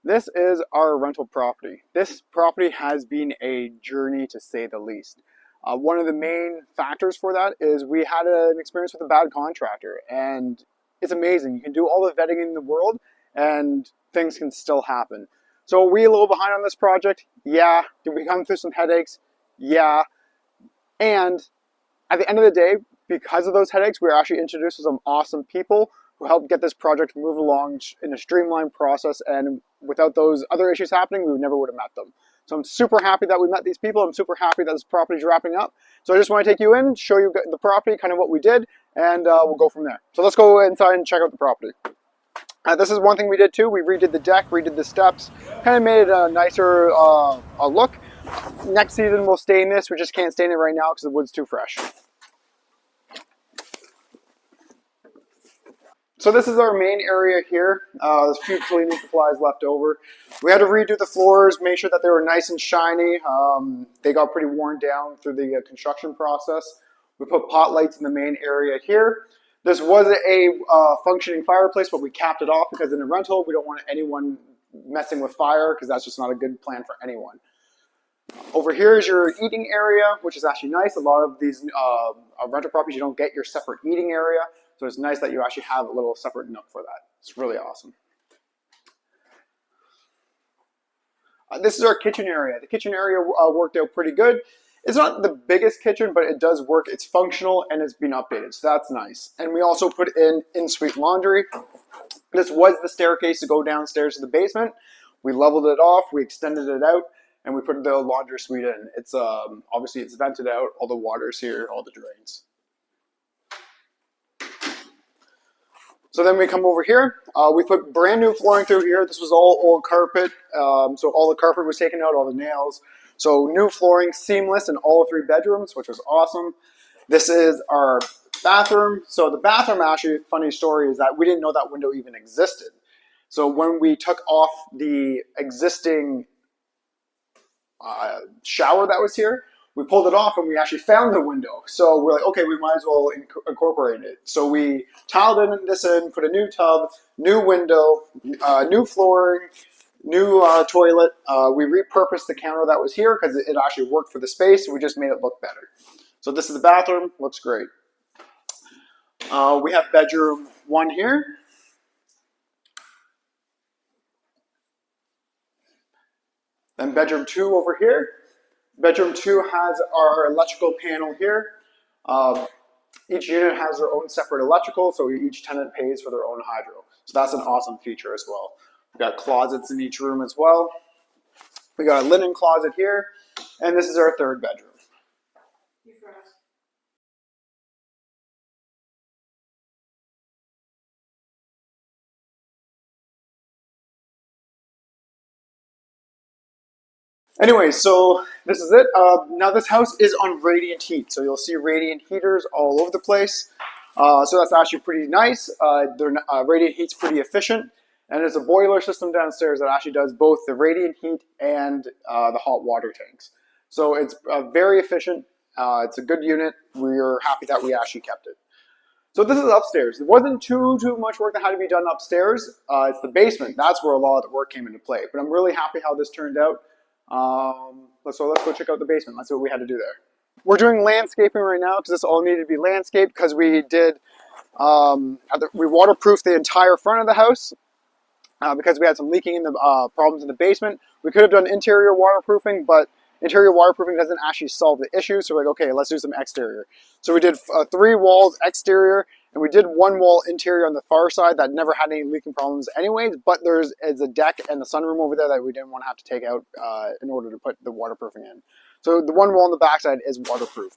This is our rental property. This property has been a journey to say the least. One of the main factors for that is we had an experience with a bad contractor, and it's amazing. You can do all the vetting in the world and things can still happen. So are we a little behind on this project? Yeah. Did we come through some headaches? Yeah. And at the end of the day, because of those headaches, we were actually introduced to some awesome people who helped get this project move along in a streamlined process. And without those other issues happening, we never would have met them. So I'm super happy that we met these people. I'm super happy that this property is wrapping up. So I just want to take you in, show you the property, kind of what we did, and we'll go from there. So let's go inside and check out the property. This is one thing we did too. We redid the deck, redid the steps, kind of made it a nicer look. Next season we'll stain this. We just can't stain it right now because the wood's too fresh. So this is our main area here. There's a few cleaning supplies left over. We had to redo the floors, make sure that they were nice and shiny. They got pretty worn down through the construction process. We put pot lights in the main area here. This was a functioning fireplace, but we capped it off because in a rental, we don't want anyone messing with fire because that's just not a good plan for anyone. Over here is your eating area, which is actually nice. A lot of these rental properties, you don't get your separate eating area. So it's nice that you actually have a little separate nook for that. It's really awesome. This is our kitchen area. The kitchen area worked out pretty good. It's not the biggest kitchen, but it does work. It's functional and it's been updated, so that's nice. And we also put in suite laundry. This was the staircase to go downstairs to the basement. We leveled it off, we extended it out, and we put the laundry suite in. It's obviously it's vented out, all the water's here, all the drains. So then we come over here, we put brand new flooring through here. This was all old carpet, so all the carpet was taken out, all the nails. So new flooring, seamless in all 3 bedrooms, which was awesome. This is our bathroom. So the bathroom, actually, funny story, is that we didn't know that window even existed. So when we took off the existing shower that was here, we pulled it off and we actually found the window. So we're like, okay, we might as well incorporate it. So we tiled this in, put a new tub, new window, new flooring, new toilet. We repurposed the counter that was here because it actually worked for the space. We just made it look better. So this is the bathroom, looks great. We have bedroom 1 here. Then bedroom 2 over here. Bedroom 2 has our electrical panel here. Each unit has their own separate electrical, so each tenant pays for their own hydro. So that's an awesome feature as well. We've got closets in each room as well. We got a linen closet here, and this is our 3rd bedroom. Anyway, so this is it. Now this house is on radiant heat, so you'll see radiant heaters all over the place. So that's actually pretty nice. Radiant heat's pretty efficient, and there's a boiler system downstairs that actually does both the radiant heat and the hot water tanks. So it's very efficient. It's a good unit. We're happy that we actually kept it. So this is upstairs. There wasn't too much work that had to be done upstairs. It's the basement. That's where a lot of the work came into play. But I'm really happy how this turned out. So let's go check out the basement. Let's see what we had to do there. We're doing landscaping right now because this all needed to be landscaped because we did, we waterproofed the entire front of the house because we had some leaking in the problems in the basement. We could have done interior waterproofing, but interior waterproofing doesn't actually solve the issue. So we're like, okay, let's do some exterior. So we did 3 walls exterior, and we did 1 wall interior on the far side that never had any leaking problems anyways, but there's a deck and the sunroom over there that we didn't want to have to take out in order to put the waterproofing in. So the 1 wall on the backside is waterproof.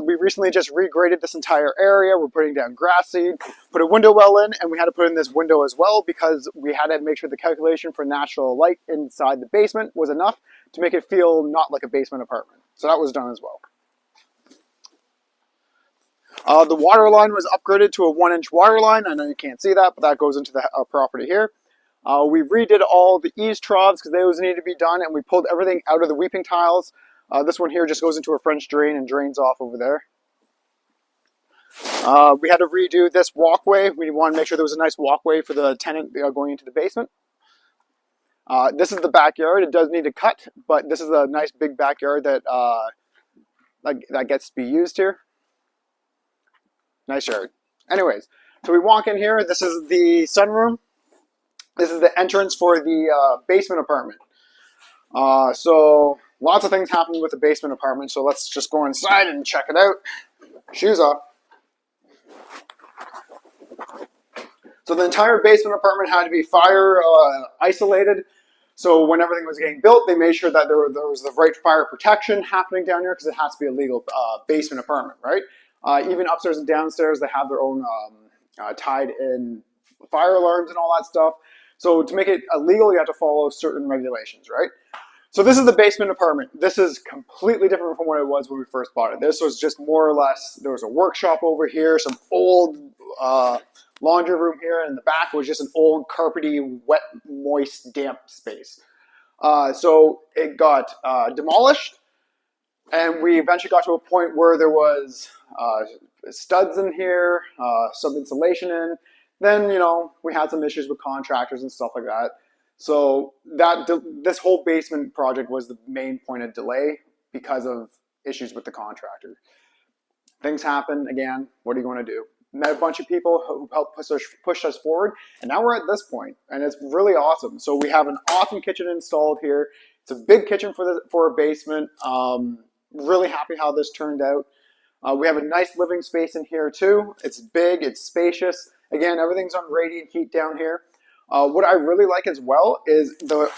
We recently just regraded this entire area. We're putting down grass seed, put a window well in, and we had to put in this window as well because we had to make sure the calculation for natural light inside the basement was enough to make it feel not like a basement apartment. So that was done as well. The water line was upgraded to a 1-inch water line. I know you can't see that, but that goes into the property here. We redid all the eaves troughs because those need to be done, and we pulled everything out of the weeping tiles. This one here just goes into a French drain and drains off over there. We had to redo this walkway. We wanted to make sure there was a nice walkway for the tenant going into the basement. This is the backyard. It does need to cut, but this is a nice big backyard that that gets to be used here. Nice yard. Anyways, so we walk in here. This is the sunroom. This is the entrance for the basement apartment. So lots of things happening with the basement apartment. So let's just go inside and check it out. Shoes off. So the entire basement apartment had to be fire isolated. So when everything was getting built, they made sure that there was the right fire protection happening down here because it has to be a legal basement apartment, right? Even upstairs and downstairs, they have their own tied in fire alarms and all that stuff. So to make it illegal, you have to follow certain regulations, right? So this is the basement apartment. This is completely different from what it was when we first bought it. This was just more or less, there was a workshop over here, some old laundry room here, and in the back was just an old carpety, wet, moist, damp space. So it got demolished, and we eventually got to a point where there was studs in here, some insulation in. Then, you know, we had some issues with contractors and stuff like that. So this whole basement project was the main point of delay because of issues with the contractor. Things happen again. What are you going to do? Met a bunch of people who helped push us forward, and now we're at this point, and it's really awesome. So we have an awesome kitchen installed here. It's a big kitchen for a basement. Really happy how this turned out. We have a nice living space in here too. It's big, it's spacious. Again, everything's on radiant heat down here. What I really like as well is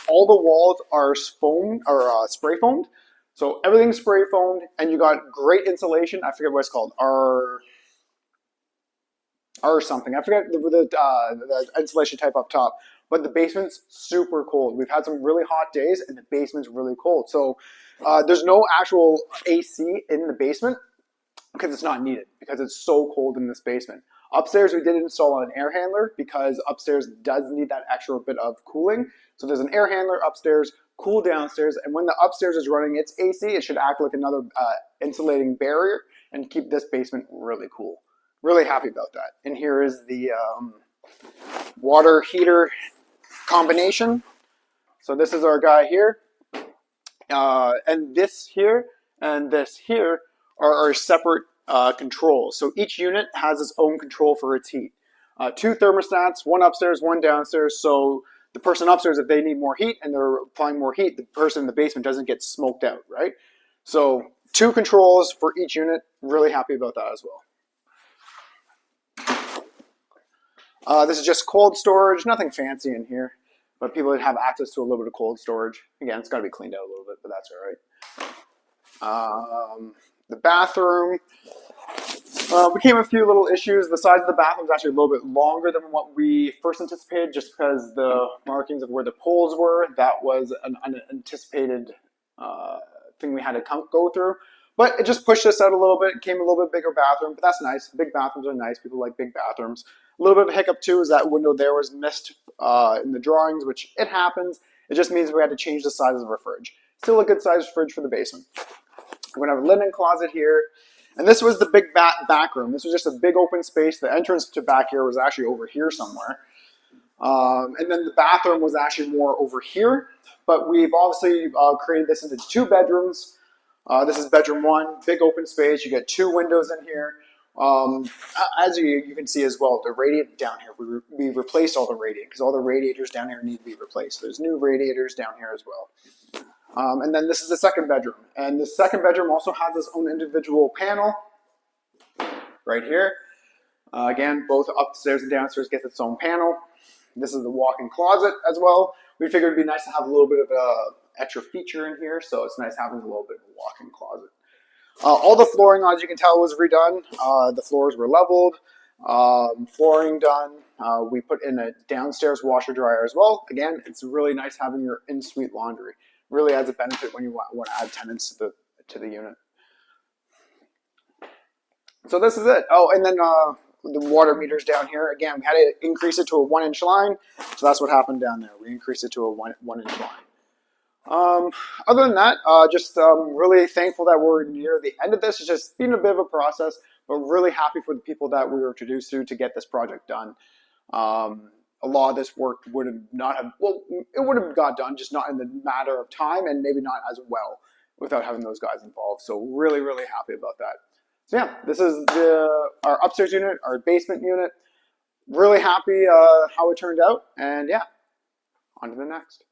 all the walls are foamed or spray foamed. So everything's spray foamed, and you got great insulation. I forget what it's called. R something. I forget the insulation type up top. But the basement's super cold. We've had some really hot days, and the basement's really cold. So there's no actual AC in the basement because it's not needed because it's so cold in this basement. Upstairs, we did install an air handler because upstairs does need that extra bit of cooling. So there's an air handler upstairs, cool downstairs, and when the upstairs is running its AC, it should act like another insulating barrier and keep this basement really cool. Really happy about that. And here is the water heater combination. So this is our guy here. And this here and this here are our separate controls. So each unit has its own control for its heat. 2 thermostats, one upstairs, one downstairs. So the person upstairs, if they need more heat and they're applying more heat, the person in the basement doesn't get smoked out, right? So 2 controls for each unit. Really happy about that as well. This is just cold storage, nothing fancy in here, but people have access to a little bit of cold storage. Again, it's got to be cleaned out a little bit, but that's all right. The bathroom became a few little issues. The size of the bathroom is actually a little bit longer than what we first anticipated, just because the markings of where the poles were. That was an unanticipated thing we had to go through. But it just pushed us out a little bit. It came a little bit bigger bathroom, but that's nice. Big bathrooms are nice. People like big bathrooms. A little bit of a hiccup too is that window there was missed in the drawings, which it happens. It just means we had to change the size of our fridge. Still a good sized fridge for the basement. We're gonna have a linen closet here. And this was the big back room. This was just a big open space. The entrance to back here was actually over here somewhere. And then the bathroom was actually more over here. But we've obviously created this into 2 bedrooms. This is bedroom 1, big open space. You get 2 windows in here. As you can see as well, the radiant down here, we replaced all the radiant because all the radiators down here need to be replaced. There's new radiators down here as well. And then this is the second bedroom. And the second bedroom also has its own individual panel right here. Again, both upstairs and downstairs gets its own panel. This is the walk-in closet as well. We figured it'd be nice to have a little bit of a extra feature in here, so it's nice having a little bit of a walk-in closet. All the flooring, as you can tell, was redone. The floors were leveled, flooring done. We put in a downstairs washer dryer as well. Again, it's really nice having your in-suite laundry. Really adds a benefit when you want to add tenants to the unit. So this is it. Oh, and then the water meters down here. Again, we had to increase it to a 1-inch line, so that's what happened down there. We increased it to a 1-inch line. Other than that, just really thankful that we're near the end of this. It's just been a bit of a process, but really happy for the people that we were introduced to get this project done. a lot of this work would have not have, well, it would have got done, just not in the matter of time and maybe not as well without having those guys involved. So really, really happy about that. So yeah, this is our upstairs unit, our basement unit. Really happy how it turned out. And yeah, on to the next.